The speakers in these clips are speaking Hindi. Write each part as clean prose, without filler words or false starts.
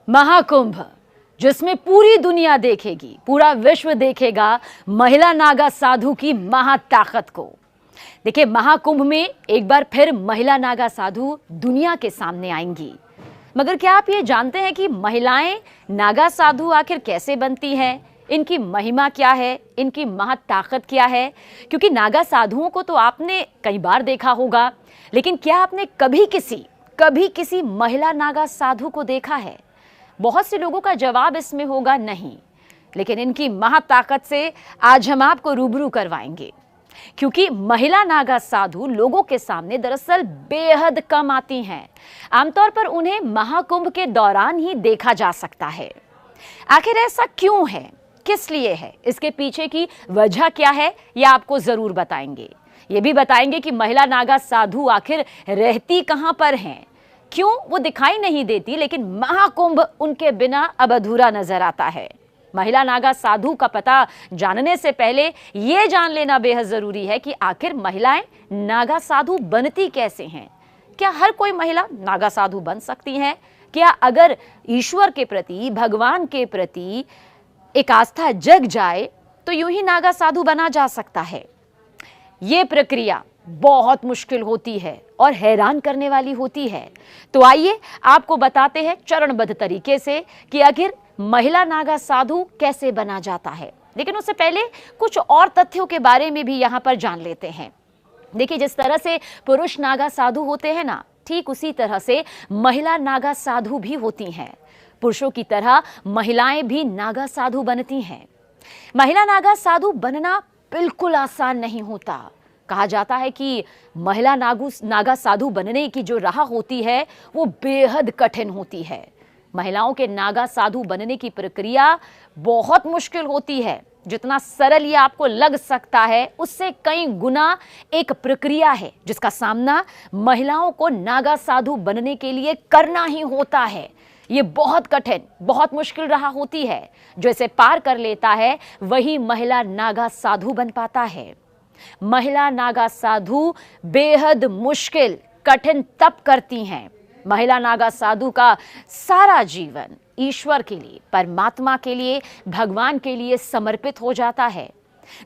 महाकुंभ, जिसमें पूरी दुनिया देखेगी, पूरा विश्व देखेगा महिला नागा साधु की महाताकत को। देखिए, महाकुंभ में एक बार फिर महिला नागा साधु दुनिया के सामने आएंगी। मगर क्या आप ये जानते हैं कि महिलाएं नागा साधु आखिर कैसे बनती हैं? इनकी महिमा क्या है, इनकी महाताकत क्या है? क्योंकि नागा साधुओं को तो आपने कई बार देखा होगा, लेकिन क्या आपने कभी किसी महिला नागा साधु को देखा है? बहुत से लोगों का जवाब इसमें होगा नहीं। लेकिन इनकी महाताकत से आज हम आपको रूबरू करवाएंगे, क्योंकि महिला नागा साधु लोगों के सामने दरअसल बेहद कम आती हैं। आमतौर पर उन्हें महाकुंभ के दौरान ही देखा जा सकता है। आखिर ऐसा क्यों है, किस लिए है, इसके पीछे की वजह क्या है, यह आपको जरूर बताएंगे। ये भी बताएंगे कि महिला नागा साधु आखिर रहती कहां पर हैं, क्यों वो दिखाई नहीं देती, लेकिन महाकुंभ उनके बिना अब अधूरा नजर आता है। महिला नागा साधु का पता जानने से पहले ये जान लेना बेहद जरूरी है कि आखिर महिलाएं नागा साधु बनती कैसे हैं। क्या हर कोई महिला नागा साधु बन सकती है? क्या अगर ईश्वर के प्रति, भगवान के प्रति एक आस्था जग जाए तो यूं ही नागा साधु बना जा सकता है? ये प्रक्रिया बहुत मुश्किल होती है और हैरान करने वाली होती है। तो आइए आपको बताते हैं चरणबद्ध तरीके से कि आखिर महिला नागा साधु कैसे बना जाता है। लेकिन उससे पहले कुछ और तथ्यों के बारे में भी यहाँ पर जान लेते हैं। देखिए, जिस तरह से पुरुष नागा साधु होते हैं ना, ठीक उसी तरह से महिला नागा साधु भी होती हैं। पुरुषों की तरह महिलाएं भी नागा साधु बनती हैं। महिला नागा साधु बनना बिल्कुल आसान नहीं होता। कहा जाता है कि महिला नागा साधु बनने की जो राह होती है वो बेहद कठिन होती है। महिलाओं के नागा साधु बनने की प्रक्रिया बहुत मुश्किल होती है। जितना सरल ये आपको लग सकता है, उससे कई गुना एक प्रक्रिया है जिसका सामना महिलाओं को नागा साधु बनने के लिए करना ही होता है। ये बहुत कठिन, बहुत मुश्किल राह होती है। जो इसे पार कर लेता है वही महिला नागा साधु बन पाता है। महिला नागा साधु बेहद मुश्किल, कठिन तप करती हैं। महिला नागा साधु का सारा जीवन ईश्वर के लिए, परमात्मा के लिए, भगवान के लिए समर्पित हो जाता है।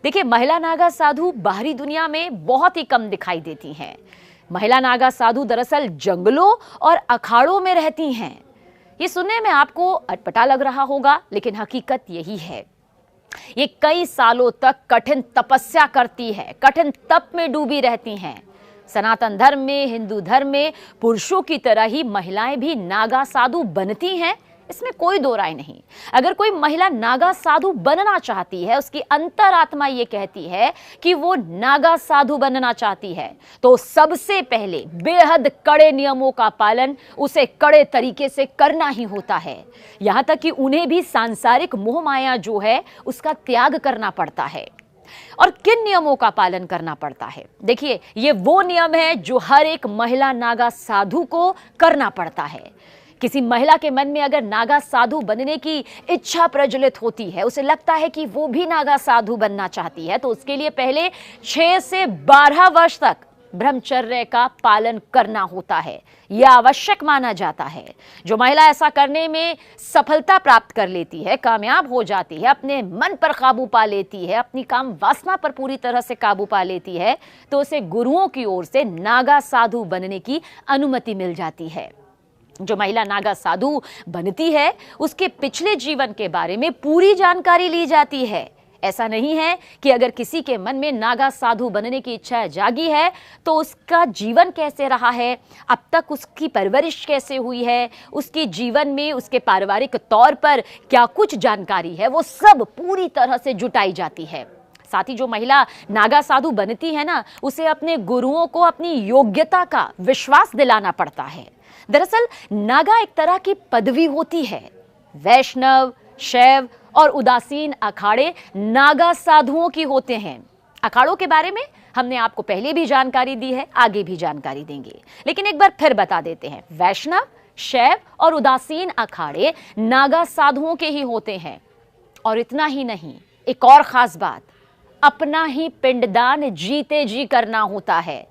देखिए, महिला नागा साधु बाहरी दुनिया में बहुत ही कम दिखाई देती हैं। महिला नागा साधु दरअसल जंगलों और अखाड़ों में रहती हैं। ये सुनने में आपको अटपटा लग रहा होगा, लेकिन हकीकत यही है। ये कई सालों तक कठिन तपस्या करती है, कठिन तप में डूबी रहती हैं। सनातन धर्म में, हिंदू धर्म में पुरुषों की तरह ही महिलाएं भी नागा साधु बनती हैं, इसमें कोई दो राय नहीं। अगर कोई महिला नागा साधु बनना चाहती है, उसकी अंतरात्मा ये कहती है कि वो नागा साधु बनना चाहती है, तो सबसे पहले बेहद कड़े नियमों का पालन उसे कड़े तरीके से करना ही होता है। यहां तक कि उन्हें भी सांसारिक मोह माया जो है उसका त्याग करना पड़ता है। और किन नियमों का पालन करना पड़ता है? देखिए, ये वो नियम है जो हर एक महिला नागा साधु को करना पड़ता है। किसी महिला के मन में अगर नागा साधु बनने की इच्छा प्रज्वलित होती है, उसे लगता है कि वो भी नागा साधु बनना चाहती है, तो उसके लिए पहले 6 से 12 वर्ष तक ब्रह्मचर्य का पालन करना होता है। यह आवश्यक माना जाता है। जो महिला ऐसा करने में सफलता प्राप्त कर लेती है, कामयाब हो जाती है, अपने मन पर काबू पा लेती है, अपनी काम वासना पर पूरी तरह से काबू पा लेती है, तो उसे गुरुओं की ओर से नागा साधु बनने की अनुमति मिल जाती है। जो महिला नागा साधु बनती है, उसके पिछले जीवन के बारे में पूरी जानकारी ली जाती है। ऐसा नहीं है कि अगर किसी के मन में नागा साधु बनने की इच्छा जागी है तो उसका जीवन कैसे रहा है, अब तक उसकी परवरिश कैसे हुई है, उसके जीवन में उसके पारिवारिक तौर पर क्या कुछ जानकारी है, वो सब पूरी तरह से जुटाई जाती है। साथ ही जो महिला नागा साधु बनती है ना, उसे अपने गुरुओं को अपनी योग्यता का विश्वास दिलाना पड़ता है। दरअसल नागा एक तरह की पदवी होती है। वैष्णव, शैव और उदासीन अखाड़े नागा साधुओं की होते हैं। अखाड़ों के बारे में हमने आपको पहले भी जानकारी दी है, आगे भी जानकारी देंगे, लेकिन एक बार फिर बता देते हैं। वैष्णव, शैव और उदासीन अखाड़े नागा साधुओं के ही होते हैं। और इतना ही नहीं, एक और खास बात, अपना ही पिंडदान जीते जी करना होता है।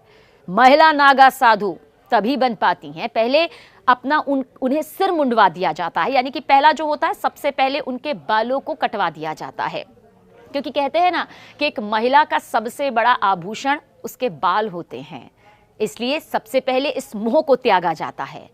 महिला नागा साधु तभी बन पाती हैं, पहले अपना उन्हें सिर मुंडवा दिया जाता है। यानी कि पहला जो होता है, सबसे पहले उनके बालों को कटवा दिया जाता है, क्योंकि कहते हैं ना कि एक महिला का सबसे बड़ा आभूषण उसके बाल होते हैं, इसलिए सबसे पहले इस मोह को त्यागा जाता है।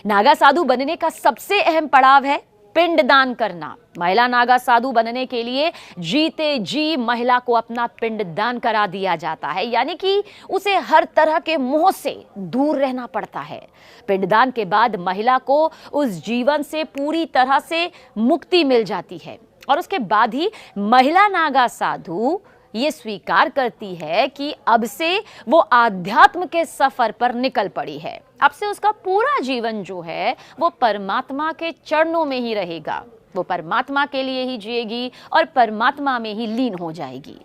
नागा साधु बनने का सबसे अहम पड़ाव है पिंडदान करना। महिला नागा साधु बनने के लिए जीते जी महिला को अपना पिंडदान करा दिया जाता है, यानी कि उसे हर तरह के मोह से दूर रहना पड़ता है। पिंडदान के बाद महिला को उस जीवन से पूरी तरह से मुक्ति मिल जाती है और उसके बाद ही महिला नागा साधु ये स्वीकार करती है कि अब से वो आध्यात्म के सफर पर निकल पड़ी है। अब से उसका पूरा जीवन जो है वो परमात्मा के चरणों में ही रहेगा। वो परमात्मा के लिए ही जिएगी और परमात्मा में ही लीन हो जाएगी।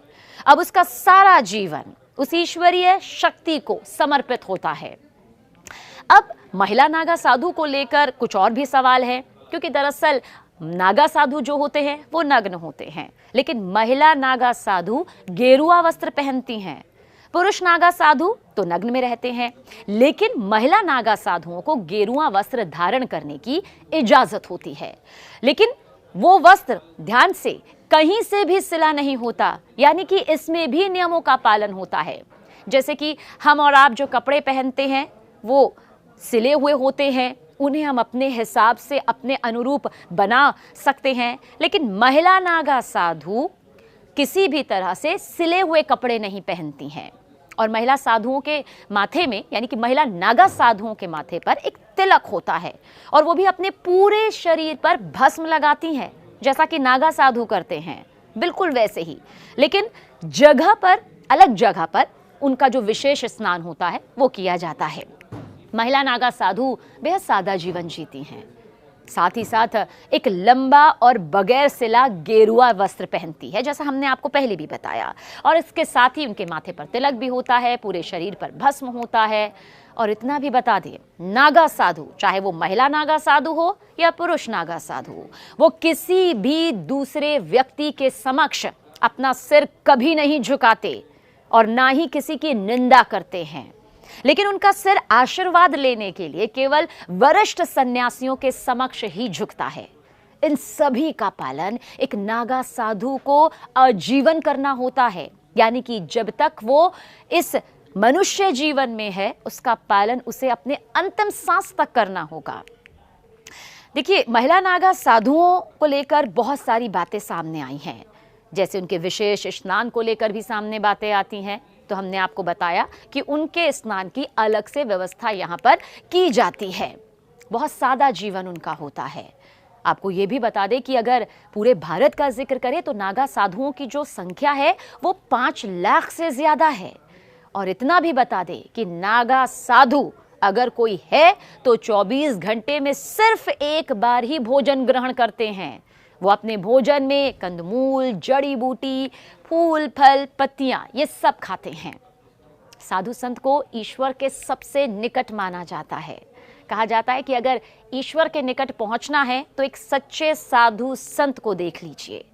अब उसका सारा जीवन उस ईश्वरीय शक्ति को समर्पित होता है। अब महिला नागा साधु को लेकर कुछ और भी सवाल है, क्योंकि दरअसल नागा साधु जो होते हैं वो नग्न होते हैं, लेकिन महिला नागा साधु गेरुआ वस्त्र पहनती हैं। पुरुष नागा साधु तो नग्न में रहते हैं, लेकिन महिला नागा साधुओं को गेरुआ वस्त्र धारण करने की इजाजत होती है। लेकिन वो वस्त्र ध्यान से कहीं से भी सिला नहीं होता, यानी कि इसमें भी नियमों का पालन होता है। जैसे कि हम और आप जो कपड़े पहनते हैं वो सिले हुए होते हैं, उन्हें हम अपने हिसाब से अपने अनुरूप बना सकते हैं, लेकिन महिला नागा साधु किसी भी तरह से सिले हुए कपड़े नहीं पहनती हैं। और महिला साधुओं के माथे में, यानी कि महिला नागा साधुओं के माथे पर एक तिलक होता है और वो भी अपने पूरे शरीर पर भस्म लगाती हैं, जैसा कि नागा साधु करते हैं, बिल्कुल वैसे ही। लेकिन जगह पर, अलग जगह पर उनका जो विशेष स्नान होता है वो किया जाता है। महिला नागा साधु बेहद सादा जीवन जीती हैं, साथ ही साथ एक लंबा और बगैर सिला गेरुआ वस्त्र पहनती है, जैसा हमने आपको पहले भी बताया। और इसके साथ ही उनके माथे पर तिलक भी होता है, पूरे शरीर पर भस्म होता है। और इतना भी बता दिए, नागा साधु, चाहे वो महिला नागा साधु हो या पुरुष नागा साधु हो, वो किसी भी दूसरे व्यक्ति के समक्ष अपना सिर कभी नहीं झुकाते और ना ही किसी की निंदा करते हैं, लेकिन उनका सिर आशीर्वाद लेने के लिए केवल वरिष्ठ सन्यासियों के समक्ष ही झुकता है। इन सभी का पालन एक नागा साधु को आजीवन करना होता है, यानी कि जब तक वो इस मनुष्य जीवन में है उसका पालन उसे अपने अंतिम सांस तक करना होगा। देखिए, महिला नागा साधुओं को लेकर बहुत सारी बातें सामने आई हैं, जैसे उनके विशेष स्नान को लेकर भी सामने बातें आती हैं। तो हमने आपको बताया कि उनके स्नान की अलग से व्यवस्था यहाँ पर की जाती है। बहुत सादा जीवन उनका होता है। आपको ये भी बता दें कि अगर पूरे भारत का जिक्र करें तो नागा साधुओं की जो संख्या है वो 5 लाख से ज्यादा है। और इतना भी बता दें कि नागा साधु अगर कोई है तो 24 घंटे में सिर्फ एक बार ही भोजन ग्रहण करते हैं। वो अपने भोजन में कंदमूल, जड़ी बूटी, फूल, फल, पत्तियां ये सब खाते हैं। साधु संत को ईश्वर के सबसे निकट माना जाता है। कहा जाता है कि अगर ईश्वर के निकट पहुंचना है तो एक सच्चे साधु संत को देख लीजिए।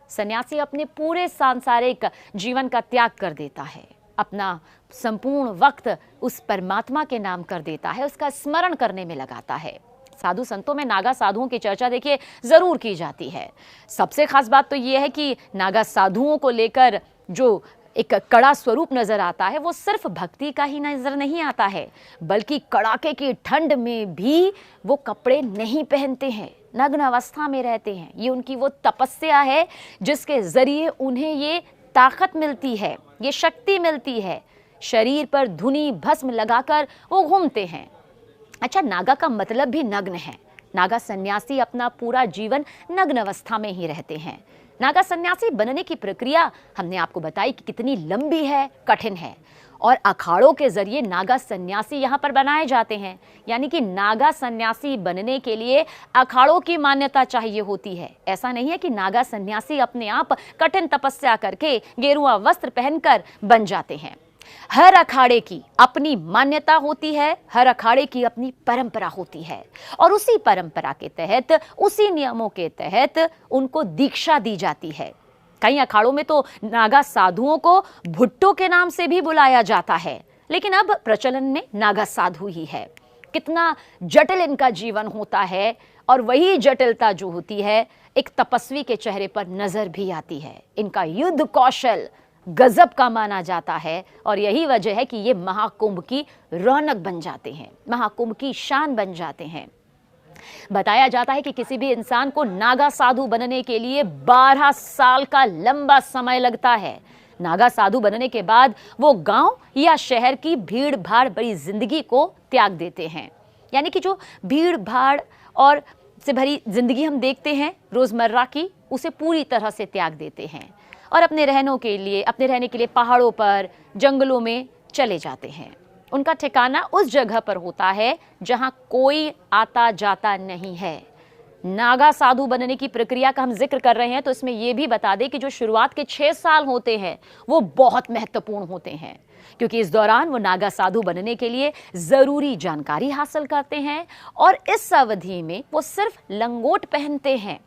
सन्यासी अपने पूरे सांसारिक जीवन का त्याग कर देता है, अपना संपूर्ण वक्त उस परमात्मा के नाम कर देता है, उसका स्मरण करने में लगाता है। साधु संतों में नागा साधुओं की चर्चा देखिए जरूर की जाती है। सबसे खास बात तो यह है कि नागा साधुओं को लेकर जो एक कड़ा स्वरूप नजर आता है वो सिर्फ भक्ति का ही नजर नहीं आता है, बल्कि कड़ाके की ठंड में भी वो कपड़े नहीं पहनते हैं, नग्न अवस्था में रहते हैं। ये उनकी वो तपस्या है जिसके जरिए उन्हें ये ताकत मिलती है, ये शक्ति मिलती है। शरीर पर धुनी भस्म लगाकर वो घूमते हैं। अच्छा, नागा का मतलब भी नग्न है। नागा सन्यासी अपना पूरा जीवन नग्न अवस्था में ही रहते हैं। नागा सन्यासी बनने की प्रक्रिया हमने आपको बताई कि कितनी लंबी है, कठिन है। और अखाड़ों के जरिए नागा सन्यासी यहाँ पर बनाए जाते हैं, यानी कि नागा सन्यासी बनने के लिए अखाड़ों की मान्यता चाहिए होती है। ऐसा नहीं है कि नागा सन्यासी अपने आप कठिन तपस्या करके गेरुआ वस्त्र पहनकर बन जाते हैं। हर अखाड़े की अपनी मान्यता होती है, हर अखाड़े की अपनी परंपरा होती है, और उसी परंपरा के तहत, उसी नियमों के तहत उनको दीक्षा दी जाती है। कई अखाड़ों में तो नागा साधुओं को भुट्टो के नाम से भी बुलाया जाता है, लेकिन अब प्रचलन में नागा साधु ही है। कितना जटिल इनका जीवन होता है, और वही जटिलता जो होती है एक तपस्वी के चेहरे पर नजर भी आती है। इनका युद्ध कौशल गजब का माना जाता है, और यही वजह है कि ये महाकुंभ की रौनक बन जाते हैं, महाकुंभ की शान बन जाते हैं। बताया जाता है कि किसी भी इंसान को नागा साधु बनने के लिए 12 साल का लंबा समय लगता है। नागा साधु बनने के बाद वो गांव या शहर की भीड़ भाड़ भरी जिंदगी को त्याग देते हैं। यानी कि जो भीड़ भाड़ और से भरी जिंदगी हम देखते हैं रोजमर्रा की, उसे पूरी तरह से त्याग देते हैं और अपने रहने के लिए पहाड़ों पर, जंगलों में चले जाते हैं। उनका ठिकाना उस जगह पर होता है जहां कोई आता जाता नहीं है। नागा साधु बनने की प्रक्रिया का हम जिक्र कर रहे हैं तो इसमें यह भी बता दें कि जो शुरुआत के 6 साल होते हैं वो बहुत महत्वपूर्ण होते हैं, क्योंकि इस दौरान वो नागा साधु बनने के लिए जरूरी जानकारी हासिल करते हैं और इस अवधि में वो सिर्फ लंगोट पहनते हैं।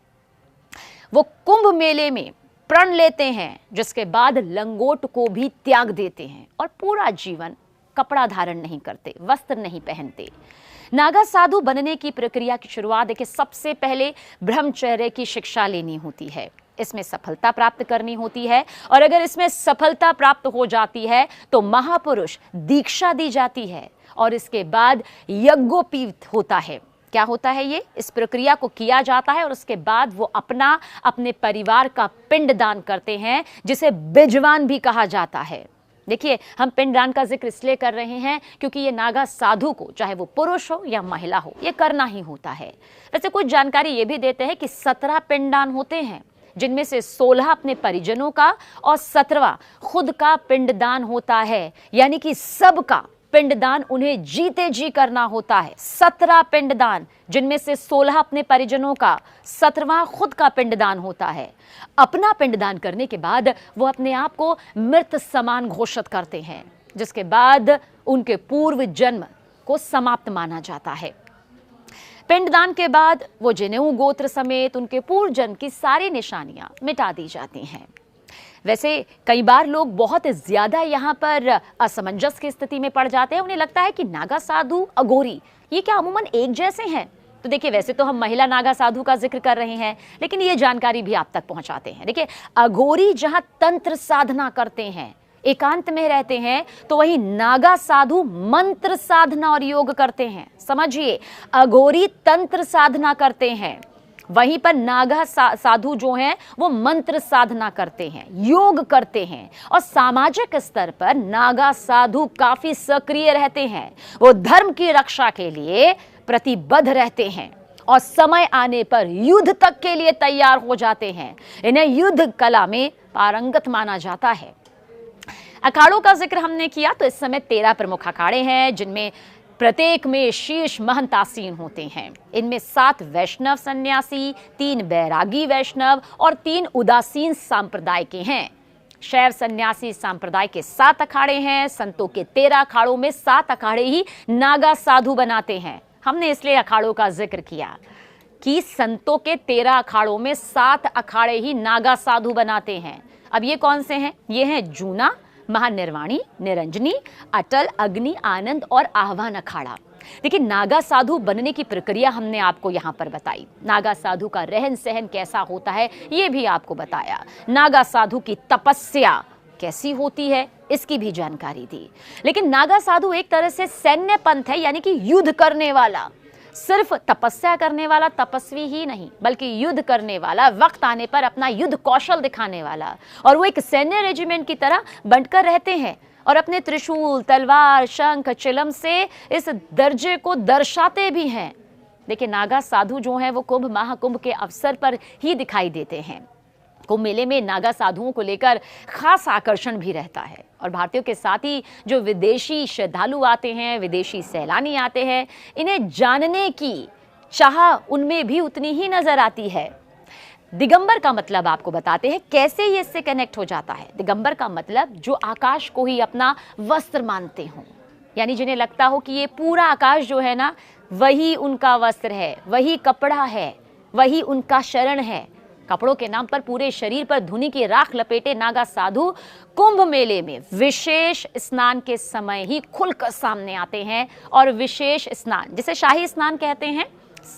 वो कुंभ मेले में प्रण लेते हैं, जिसके बाद लंगोट को भी त्याग देते हैं और पूरा जीवन कपड़ा धारण नहीं करते, वस्त्र नहीं पहनते। नागा साधु बनने की प्रक्रिया की शुरुआत देखिए, सबसे पहले ब्रह्मचर्य की शिक्षा लेनी होती है, इसमें सफलता प्राप्त करनी होती है, और अगर इसमें सफलता प्राप्त हो जाती है तो महापुरुष दीक्षा दी जाती है और इसके बाद यज्ञोपवीत होता है। क्या होता है ये? इस प्रक्रिया को किया जाता है और उसके बाद वो अपने परिवार का पिंडदान करते हैं, जिसे बिजवान भी कहा जाता है। देखिए, हम पिंडदान का जिक्र इसलिए कर रहे हैं क्योंकि ये नागा साधु को, चाहे वो पुरुष हो या महिला हो, ये करना ही होता है। वैसे कुछ जानकारी ये भी देते हैं कि 17 पिंडदान होते हैं, जिनमें से 16 अपने परिजनों का और 17वां खुद का पिंडदान होता है। यानी कि सबका पिंडदान उन्हें जीते जी करना होता है। 17 पिंडदान, जिनमें से 16 अपने परिजनों का, 17वां खुद का पिंडदान होता है। अपना पिंडदान करने के बाद वो अपने आप को मृत समान घोषित करते हैं, जिसके बाद उनके पूर्व जन्म को समाप्त माना जाता है। पिंडदान के बाद वो जनेऊ गोत्र समेत उनके पूर्व जन्म की सारी निशानियां मिटा दी जाती हैं। वैसे कई बार लोग बहुत ज्यादा यहाँ पर असमंजस की स्थिति में पड़ जाते हैं। उन्हें लगता है कि नागा साधु, अघोरी, ये क्या अमूमन एक जैसे हैं? तो देखिए, वैसे तो हम महिला नागा साधु का जिक्र कर रहे हैं, लेकिन ये जानकारी भी आप तक पहुंचाते हैं। देखिए, अघोरी जहां तंत्र साधना करते हैं, एकांत में रहते हैं, तो वही नागा साधु मंत्र साधना और योग करते हैं। समझिए, अघोरी तंत्र साधना करते हैं, वहीं पर नागा साधु जो हैं वो मंत्र साधना करते हैं, योग करते हैं, और सामाजिक स्तर पर नागा साधु काफी सक्रिय रहते हैं। वो धर्म की रक्षा के लिए प्रतिबद्ध रहते हैं और समय आने पर युद्ध तक के लिए तैयार हो जाते हैं। इन्हें युद्ध कला में पारंगत माना जाता है। अखाड़ों का जिक्र हमने किया तो इस समय 13 प्रमुख अखाड़े हैं, जिनमें प्रत्येक में शीर्ष महंत आसीन होते हैं। इनमें 7 वैष्णव सन्यासी, 3 बैरागी वैष्णव और 3 उदासीन सांप्रदाय के हैं। शैव सन्यासी सांप्रदाय के 7 अखाड़े हैं। संतों के 13 अखाड़ों में 7 अखाड़े ही नागा साधु बनाते हैं। हमने इसलिए अखाड़ों का जिक्र किया कि संतों के 13 अखाड़ों में 7 अखाड़े ही नागा साधु बनाते हैं। अब ये कौन से हैं? ये हैं जूना, महानिर्वाणी, निरंजनी, अटल, अग्नि, आनंद और आह्वान अखाड़ा। देखिए, नागा साधु बनने की प्रक्रिया हमने आपको यहाँ पर बताई। नागा साधु का रहन सहन कैसा होता है ये भी आपको बताया। नागा साधु की तपस्या कैसी होती है इसकी भी जानकारी दी। लेकिन नागा साधु एक तरह से सैन्य पंथ है, यानी कि युद्ध करने वाला। सिर्फ तपस्या करने वाला तपस्वी ही नहीं, बल्कि युद्ध करने वाला, वक्त आने पर अपना युद्ध कौशल दिखाने वाला। और वो एक सैन्य रेजिमेंट की तरह बंटकर रहते हैं और अपने त्रिशूल, तलवार, शंख, चिलम से इस दर्जे को दर्शाते भी हैं। देखिए, नागा साधु जो हैं वो कुंभ महाकुंभ के अवसर पर ही दिखाई देते हैं। कुंभ मेले में नागा साधुओं को लेकर खास आकर्षण भी रहता है और भारतीयों के साथ ही जो विदेशी श्रद्धालु आते हैं, विदेशी सैलानी आते हैं, इन्हें जानने की चाह उनमें भी उतनी ही नजर आती है। दिगंबर का मतलब आपको बताते हैं कैसे ये इससे कनेक्ट हो जाता है। दिगंबर का मतलब जो आकाश को ही अपना वस्त्र मानते हों, यानी जिन्हें लगता हो कि ये पूरा आकाश जो है ना, वही उनका वस्त्र है, वही कपड़ा है, वही उनका शरण है। कपड़ों के नाम पर पूरे शरीर पर धुनी की राख लपेटे नागा साधु कुंभ मेले में विशेष स्नान के समय ही खुलकर सामने आते हैं और विशेष स्नान, जिसे शाही स्नान कहते हैं,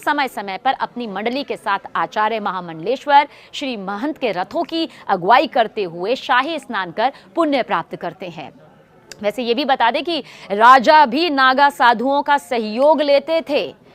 समय समय पर अपनी मंडली के साथ आचार्य महामंडलेश्वर श्री महंत के रथों की अगुवाई करते हुए शाही स्नान कर पुण्य प्राप्त करते हैं। वैसे ये भी बता दें कि राजा भी नागा साधुओं का सहयोग लेते थे।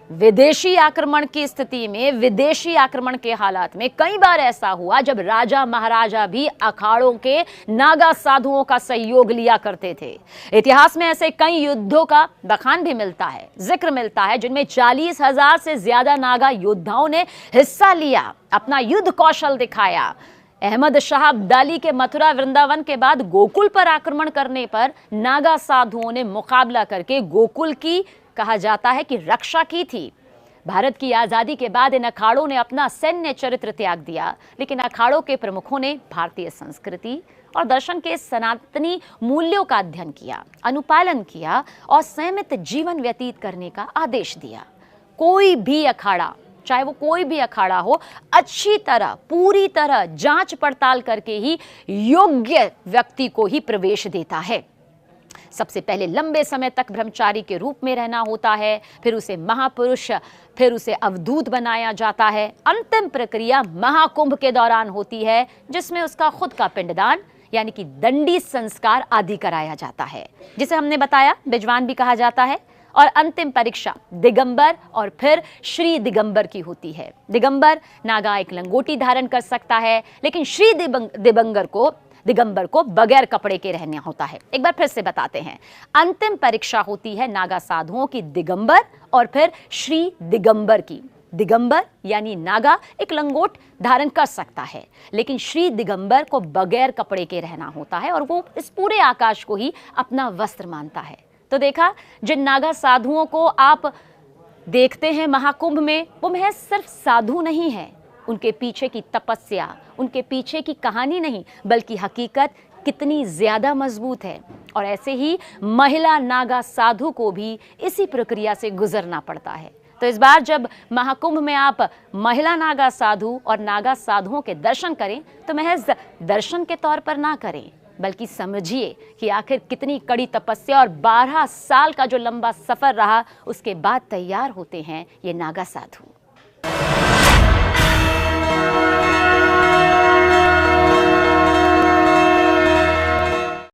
विदेशी आक्रमण की स्थिति में, विदेशी आक्रमण के हालात में कई बार ऐसा हुआ जब राजा महाराजा भी अखाड़ों के नागा साधुओं का सहयोग लिया करते थे। इतिहास में ऐसे कई युद्धों का बखान भी मिलता है, जिक्र मिलता है, जिनमें 40,000 से ज्यादा नागा योद्धाओं ने हिस्सा लिया, अपना युद्ध कौशल दिखाया। अहमद शाह अब्दाली के मथुरा वृंदावन के बाद गोकुल पर आक्रमण करने पर नागा साधुओं ने मुकाबला करके गोकुल की, कहा जाता है कि, रक्षा की थी। भारत की आजादी के बाद इन अखाड़ों ने अपना सैन्य चरित्र त्याग दिया, लेकिन अखाड़ों के प्रमुखों ने भारतीय संस्कृति और दर्शन के सनातनी मूल्यों का अध्ययन किया, अनुपालन किया और संयमित जीवन व्यतीत करने का आदेश दिया। कोई भी अखाड़ा, चाहे वो कोई भी अखाड़ा हो, अच्छी तरह, पूरी तरह जांच पड़ताल करके ही योग्य व्यक्ति को ही प्रवेश देता है। सबसे पहले लंबे समय तक ब्रह्मचारी के रूप में रहना होता है, फिर उसे महापुरुष, फिर उसे अवधूत बनाया जाता है। अंतिम प्रक्रिया महाकुंभ के दौरान होती है, जिसमें उसका खुद का पिंडदान यानी कि दंडी संस्कार आदि कराया जाता है, जिसे हमने बताया बिजवान भी कहा जाता है। और अंतिम परीक्षा दिगंबर और फिर श्री दिगंबर की होती है। दिगंबर नागा एक लंगोटी धारण कर सकता है, लेकिन श्री दिगंबर को बगैर कपड़े के रहना होता है। एक बार फिर से बताते हैं, अंतिम परीक्षा होती है नागा साधुओं की दिगंबर और फिर श्री दिगंबर की। दिगंबर यानी नागा एक लंगोट धारण कर सकता है, लेकिन श्री दिगंबर को बगैर कपड़े के रहना होता है और वो इस पूरे आकाश को ही अपना वस्त्र मानता है। तो देखा, जिन नागा साधुओं को आप देखते हैं महाकुंभ में, वो महज सिर्फ साधु नहीं है, उनके पीछे की तपस्या, उनके पीछे की कहानी नहीं, बल्कि हकीकत कितनी ज्यादा मजबूत है। और ऐसे ही महिला नागा साधु को भी इसी प्रक्रिया से गुजरना पड़ता है। तो इस बार जब महाकुंभ में आप महिला नागा साधु और नागा साधुओं के दर्शन करें, तो महज दर्शन के तौर पर ना करें, बल्कि समझिए कि आखिर कितनी कड़ी तपस्या और 12 साल का जो लंबा सफर रहा, उसके बाद तैयार होते हैं ये नागा साधु।